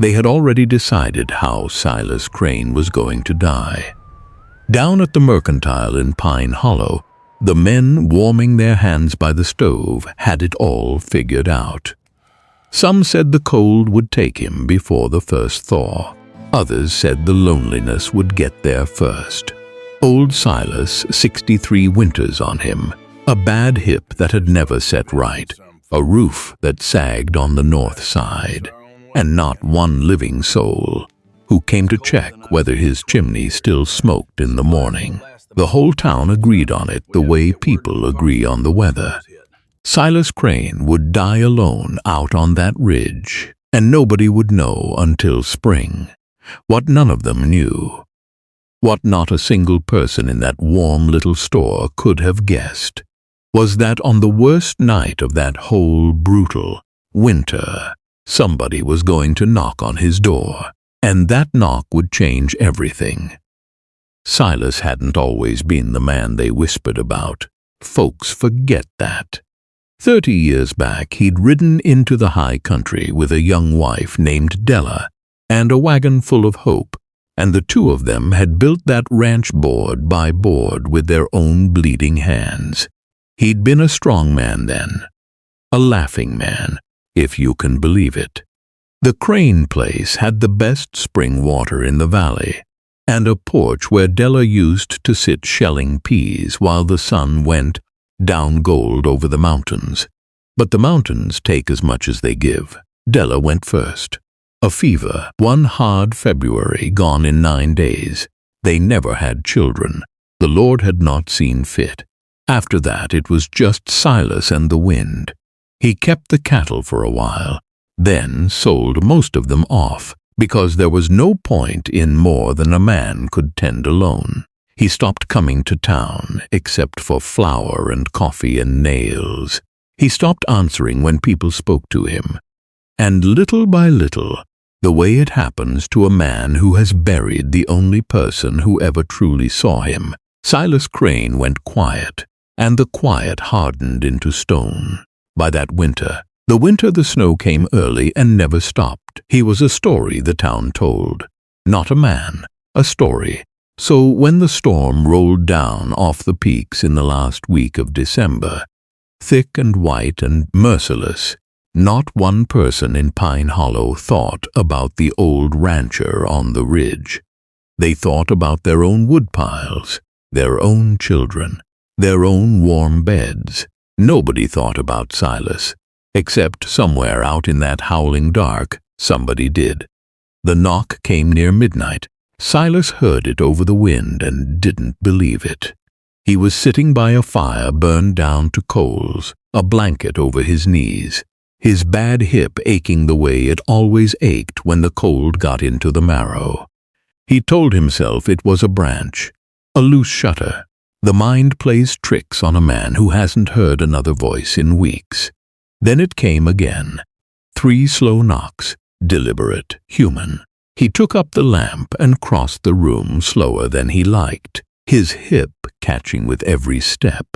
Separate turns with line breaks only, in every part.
They had already decided how Silas Crane was going to die. Down at the Mercantile in Pine Hollow, the men warming their hands by the stove had it all figured out. Some said the cold would take him before the first thaw. Others said the loneliness would get there first. Old Silas, 63 winters on him, a bad hip that had never set right, a roof that sagged on the north side, and not one living soul who came to check whether his chimney still smoked in the morning. The whole town agreed on it the way people agree on the weather. Silas Crane would die alone out on that ridge, and nobody would know until spring. What none of them knew, what not a single person in that warm little store could have guessed, was that on the worst night of that whole brutal winter, somebody was going to knock on his door, and that knock would change everything. Silas hadn't always been the man they whispered about. Folks forget that. 30 years back, he'd ridden into the high country with a young wife named Della and a wagon full of hope, and the two of them had built that ranch board by board with their own bleeding hands. He'd been a strong man then, a laughing man, if you can believe it. The Crane place had the best spring water in the valley, and a porch where Della used to sit shelling peas while the sun went down gold over the mountains. But the mountains take as much as they give. Della went first. A fever, one hard February, gone in 9 days. They never had children. The Lord had not seen fit. After that, it was just Silas and the wind. He kept the cattle for a while, then sold most of them off, because there was no point in more than a man could tend alone. He stopped coming to town, except for flour and coffee and nails. He stopped answering when people spoke to him. And little by little, the way it happens to a man who has buried the only person who ever truly saw him, Silas Crane went quiet, and the quiet hardened into stone. By that winter, the snow came early and never stopped. He was a story the town told, not a man, a story. So when the storm rolled down off the peaks in the last week of December, thick and white and merciless, not one person in Pine Hollow thought about the old rancher on the ridge. They thought about their own woodpiles, their own children, their own warm beds. Nobody thought about Silas, except somewhere out in that howling dark, somebody did. The knock came near midnight. Silas heard it over the wind and didn't believe it. He was sitting by a fire burned down to coals, a blanket over his knees, his bad hip aching the way it always ached when the cold got into the marrow. He told himself it was a branch, a loose shutter. The mind plays tricks on a man who hasn't heard another voice in weeks. Then it came again. 3 slow knocks, deliberate, human. He took up the lamp and crossed the room slower than he liked, his hip catching with every step,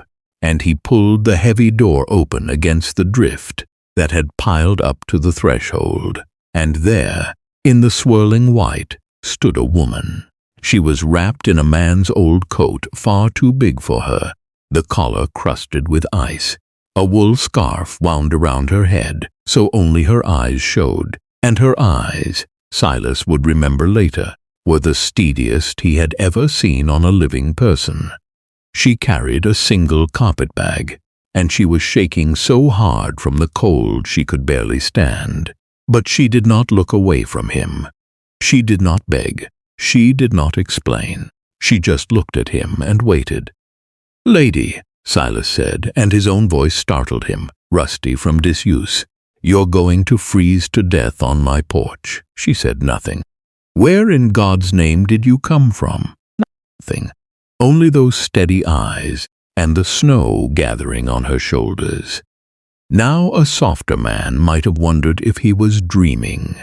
and he pulled the heavy door open against the drift that had piled up to the threshold. And there, in the swirling white, stood a woman. She was wrapped in a man's old coat far too big for her, the collar crusted with ice, a wool scarf wound around her head so only her eyes showed, and her eyes, Silas would remember later, were the steadiest he had ever seen on a living person. She carried a single carpetbag, and she was shaking so hard from the cold she could barely stand. But she did not look away from him. She did not beg. She did not explain. She just looked at him and waited. "Lady," Silas said, and his own voice startled him, rusty from disuse. "You're going to freeze to death on my porch." She said nothing. "Where in God's name did you come from?" Nothing. Only those steady eyes and the snow gathering on her shoulders. Now a softer man might have wondered if he was dreaming.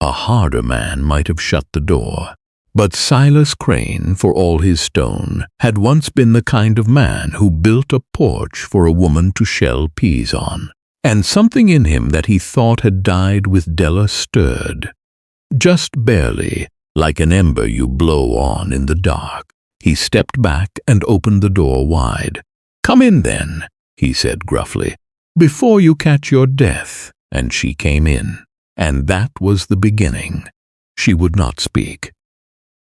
A harder man might have shut the door. But Silas Crane, for all his stone, had once been the kind of man who built a porch for a woman to shell peas on. And something in him that he thought had died with Della stirred. just barely, like an ember you blow on in the dark. He stepped back and opened the door wide. "Come in then," he said gruffly, "before you catch your death." And she came in. And that was the beginning. She would not speak.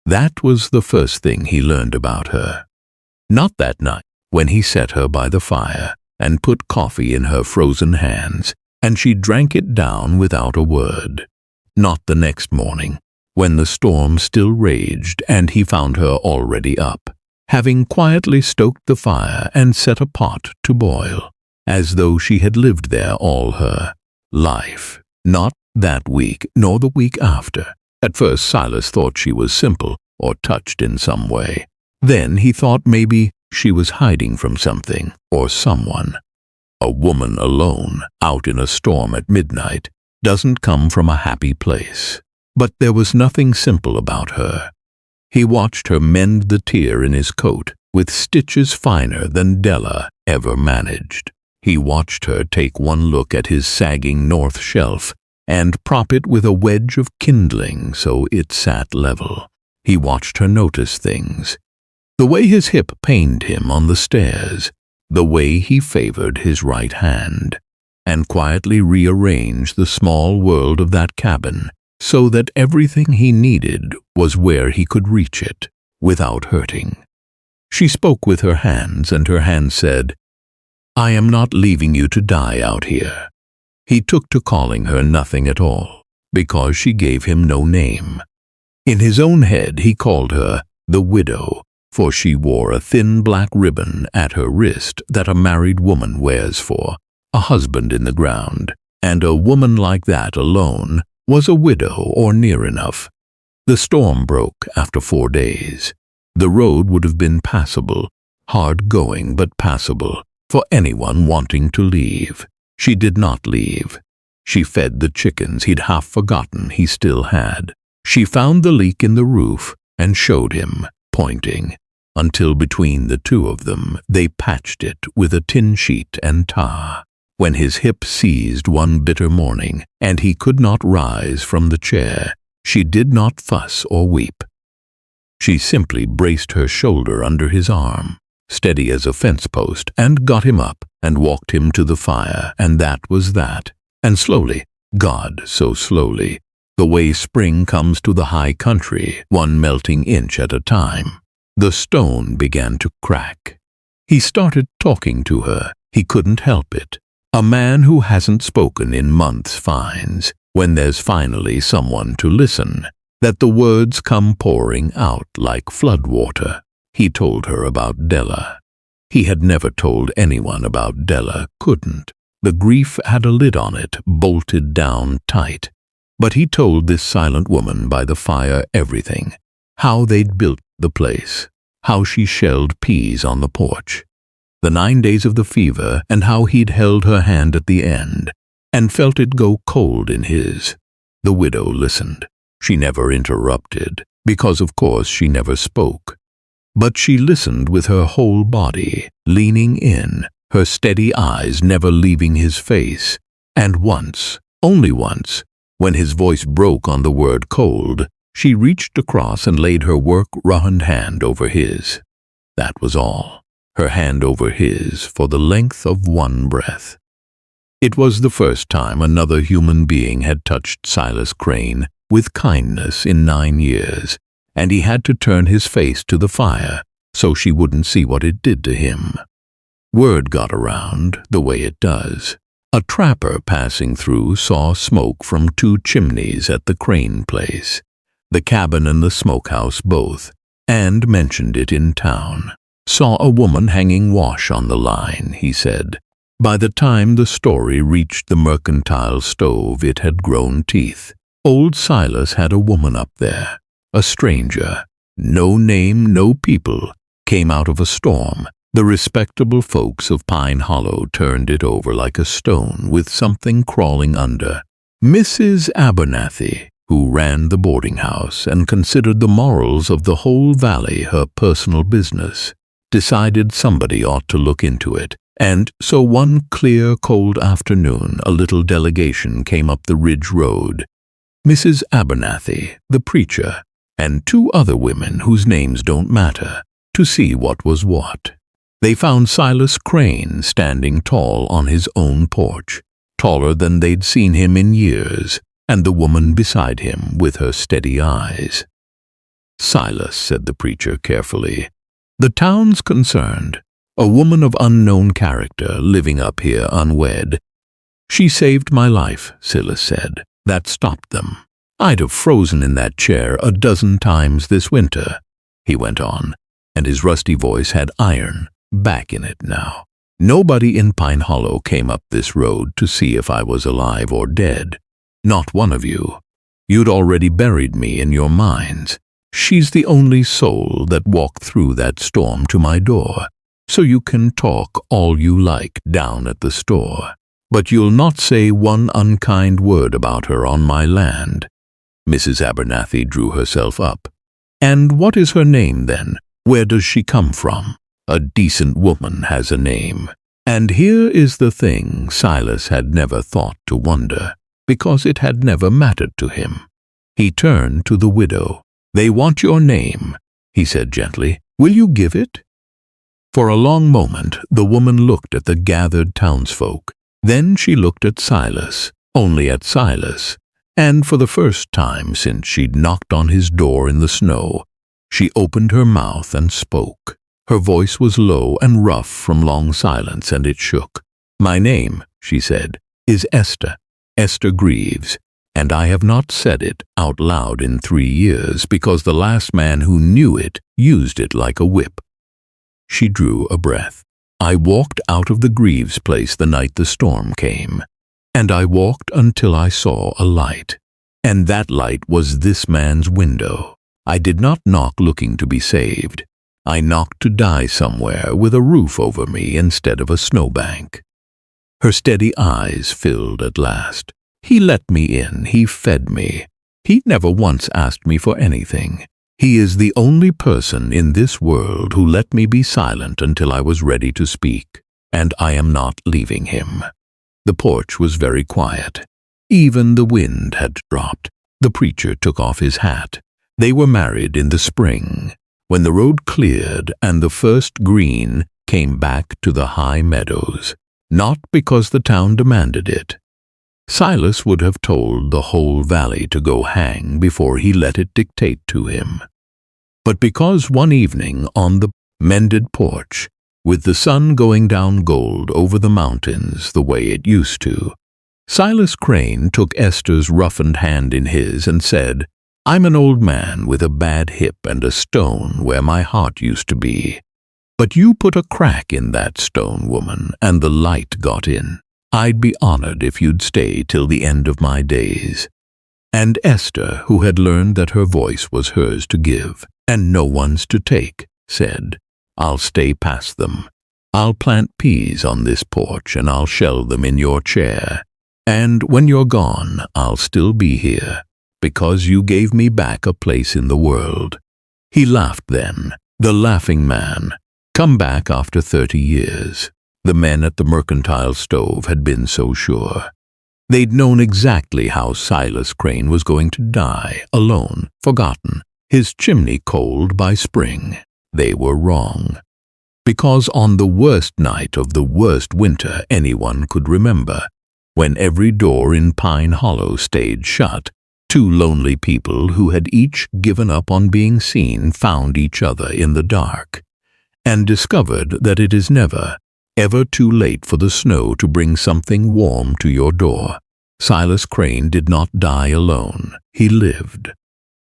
That was the first thing he learned about her. Not that night, when he set her by the fire and put coffee in her frozen hands, and she drank it down without a word. Not the next morning, when the storm still raged and he found her already up, having quietly stoked the fire and set a pot to boil, as though she had lived there all her life. Not that week, nor the week after. At first Silas thought she was simple or touched in some way. Then he thought maybe she was hiding from something or someone. A woman alone, out in a storm at midnight, doesn't come from a happy place. But there was nothing simple about her. He watched her mend the tear in his coat with stitches finer than Della ever managed. He watched her take one look at his sagging north shelf and prop it with a wedge of kindling so it sat level. He watched her notice things. The way his hip pained him on the stairs, the way he favored his right hand, and quietly rearranged the small world of that cabin so that everything he needed was where he could reach it without hurting. She spoke with her hands, and her hands said, "I am not leaving you to die out here." He took to calling her nothing at all, because she gave him no name. In his own head he called her the widow, for she wore a thin black ribbon at her wrist that a married woman wears for a husband in the ground, and a woman like that alone was a widow or near enough. The storm broke after 4 days. The road would have been passable, hard going but passable, for anyone wanting to leave. She did not leave. She fed the chickens he'd half forgotten he still had. She found the leak in the roof and showed him, pointing, until between the two of them they patched it with a tin sheet and tar. When his hip seized one bitter morning and he could not rise from the chair, she did not fuss or weep. She simply braced her shoulder under his arm, steady as a fence post, and got him up and walked him to the fire, and that was that. And slowly, God, so slowly, the way spring comes to the high country, one melting inch at a time, the stone began to crack. He started talking to her. He couldn't help it. A man who hasn't spoken in months finds, when there's finally someone to listen, that the words come pouring out like floodwater. He told her about Della. He had never told anyone about Della, couldn't. The grief had a lid on it, bolted down tight. But he told this silent woman by the fire everything. How they'd built the place. How she shelled peas on the porch. The 9 days of the fever, and how he'd held her hand at the end, and felt it go cold in his. The widow listened. She never interrupted, because of course she never spoke. But she listened with her whole body, leaning in, her steady eyes never leaving his face. And once, only once, when his voice broke on the word cold, she reached across and laid her work-roughened hand over his. That was all. Her hand over his for the length of one breath. It was the first time another human being had touched Silas Crane with kindness in 9 years, and he had to turn his face to the fire so she wouldn't see what it did to him. Word got around the way it does. A trapper passing through saw smoke from 2 chimneys at the Crane place, the cabin and the smokehouse both, and mentioned it in town. Saw a woman hanging wash on the line, he said. By the time the story reached the mercantile stove, it had grown teeth. Old Silas had a woman up there, a stranger, no name, no people, came out of a storm. The respectable folks of Pine Hollow turned it over like a stone with something crawling under. Mrs. Abernathy, who ran the boarding house and considered the morals of the whole valley her personal business, decided somebody ought to look into it, and so one clear, cold afternoon a little delegation came up the ridge road. Mrs. Abernathy, the preacher, and 2 other women whose names don't matter, to see what was what. They found Silas Crane standing tall on his own porch, taller than they'd seen him in years, and the woman beside him with her steady eyes. "Silas," said the preacher carefully, "the town's concerned. A woman of unknown character living up here unwed. She saved my life," Silas said. "That stopped them. I'd have frozen in that chair a dozen times this winter," he went on, and his rusty voice had iron back in it now. "Nobody in Pine Hollow came up this road to see if I was alive or dead. Not one of you. You'd already buried me in your minds. She's the only soul that walked through that storm to my door, so you can talk all you like down at the store. But you'll not say one unkind word about her on my land." Mrs. Abernathy drew herself up. "And what is her name, then? Where does she come from? A decent woman has a name." And here is the thing Silas had never thought to wonder, because it had never mattered to him. He turned to the widow. "They want your name," he said gently. "Will you give it?" For a long moment the woman looked at the gathered townsfolk. Then she looked at Silas, only at Silas, and for the first time since she'd knocked on his door in the snow, she opened her mouth and spoke. Her voice was low and rough from long silence, and it shook. "My name," she said, "is Esther Greaves, and I have not said it out loud in 3 years because the last man who knew it used it like a whip." She drew a breath. "I walked out of the Greaves place the night the storm came, and I walked until I saw a light, and that light was this man's window. I did not knock looking to be saved. I knocked to die somewhere with a roof over me instead of a snowbank." Her steady eyes filled at last. "He let me in, he fed me. He never once asked me for anything. He is the only person in this world who let me be silent until I was ready to speak, and I am not leaving him." The porch was very quiet. Even the wind had dropped. The preacher took off his hat. They were married in the spring, when the road cleared and the first green came back to the high meadows, not because the town demanded it. Silas would have told the whole valley to go hang before he let it dictate to him. But because one evening on the mended porch, with the sun going down gold over the mountains the way it used to, Silas Crane took Esther's roughened hand in his and said, "I'm an old man with a bad hip and a stone where my heart used to be. But you put a crack in that stone, woman, and the light got in. I'd be honored if you'd stay till the end of my days." And Esther, who had learned that her voice was hers to give and no one's to take, said, "I'll stay past them. I'll plant peas on this porch and I'll shell them in your chair. And when you're gone, I'll still be here, because you gave me back a place in the world." He laughed then, the laughing man, come back after 30 years. The men at the mercantile stove had been so sure. They'd known exactly how Silas Crane was going to die, alone, forgotten, his chimney cold by spring. They were wrong. Because on the worst night of the worst winter anyone could remember, when every door in Pine Hollow stayed shut, 2 lonely people who had each given up on being seen found each other in the dark, and discovered that it is never, ever too late for the snow to bring something warm to your door. Silas Crane did not die alone. He lived.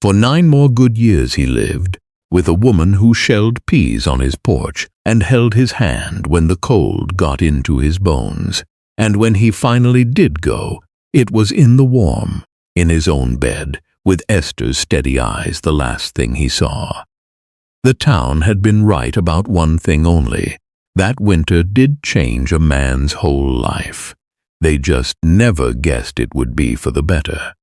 For 9 more good years he lived, with a woman who shelled peas on his porch and held his hand when the cold got into his bones. And when he finally did go, it was in the warm, in his own bed, with Esther's steady eyes the last thing he saw. The town had been right about one thing only. That winter did change a man's whole life. They just never guessed it would be for the better.